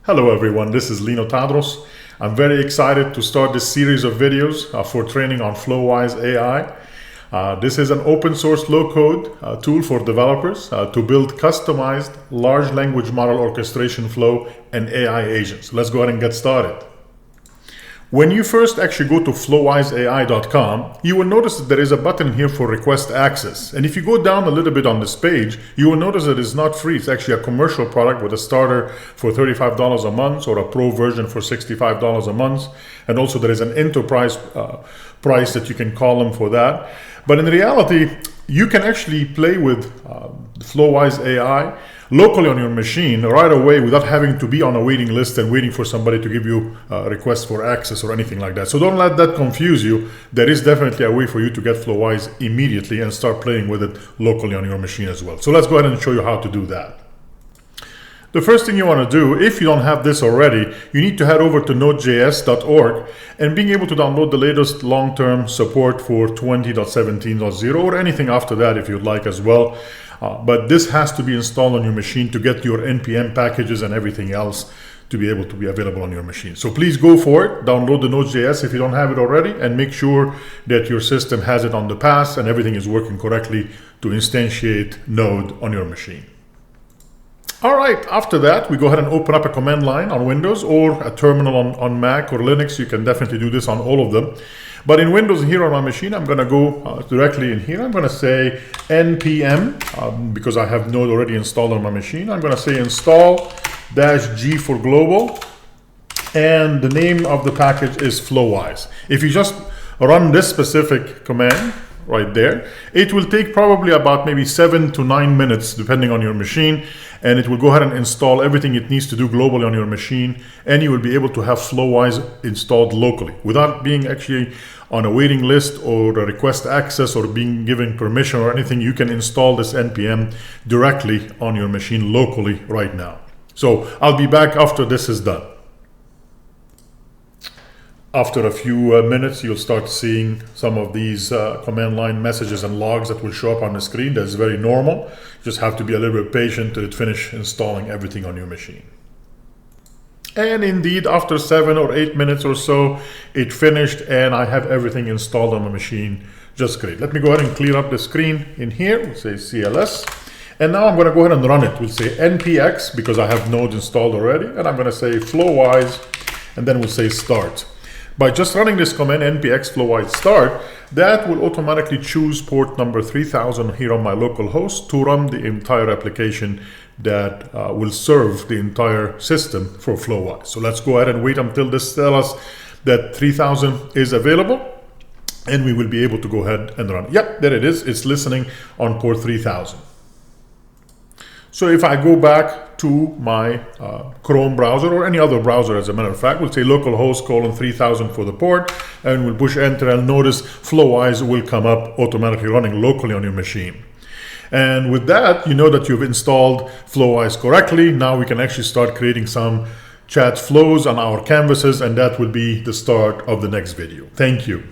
Hello everyone, this is Lino Tadros. I'm very excited to start this series of videos for training on Flowise AI. This is an open source low-code tool for developers to build customized large language model orchestration flow and AI agents. Let's go ahead and get started. When you first actually go to flowiseai.com, you will notice that there is a button here for request access. And if you go down a little bit on this page, you will notice that it's not free. It's actually a commercial product with a starter for $35 a month or a pro version for $65 a month. And also there is an enterprise price that you can call them for that. But in reality, you can actually play with Flowise AI locally on your machine right away without having to be on a waiting list and waiting for somebody to give you a request for access or anything like that. So don't let that confuse you. There is definitely a way for you to get Flowise immediately and start playing with it locally on your machine as well. So let's go ahead and show you how to do that. The first thing you want to do, if you don't have this already, you need to head over to nodejs.org and being able to download the latest long-term support for 20.17.0 or anything after that if you'd like as well. But this has to be installed on your machine to get your NPM packages and everything else to be able to be available on your machine. So please go for it. Download the Node.js if you don't have it already and make sure that your system has it on the pass and everything is working correctly to instantiate Node on your machine. All right, after that, we go ahead and open up a command line on Windows or a terminal on Mac or Linux. You can definitely do this on all of them. But in Windows here on my machine, I'm going to go directly in here. I'm going to say npm, because I have Node already installed on my machine. I'm going to say install-g for global. And the name of the package is Flowise. If you just run this specific command, right there, it will take probably about maybe 7 to 9 minutes depending on your machine, and it will go ahead and install everything it needs to do globally on your machine, and you will be able to have Flowise installed locally without being actually on a waiting list or a request access or being given permission or anything. You can install this npm directly on your machine locally right now. So I'll be back after this is done. After a few minutes, you'll start seeing some of these command line messages and logs that will show up on the screen. That's very normal. You just have to be a little bit patient till it finishes installing everything on your machine. And indeed, after 7 or 8 minutes or so, it finished and I have everything installed on my machine. Just great. Let me go ahead and clear up the screen in here. We'll say CLS. And now I'm going to go ahead and run it. We'll say npx because I have Node installed already. And I'm going to say Flowise and then we'll say start. By just running this command npx flowise start, that will automatically choose port number 3000 here on my local host to run the entire application that will serve the entire system for Flowise. So let's go ahead and wait until this tells us that 3000 is available and we will be able to go ahead and run. Yep, there it is. It's listening on port 3000. So if I go back to my Chrome browser or any other browser, as a matter of fact, we'll say localhost :3000 for the port and we'll push enter and notice Flowise will come up automatically running locally on your machine. And with that, you know that you've installed Flowise correctly. Now we can actually start creating some chat flows on our canvases, and that will be the start of the next video. Thank you.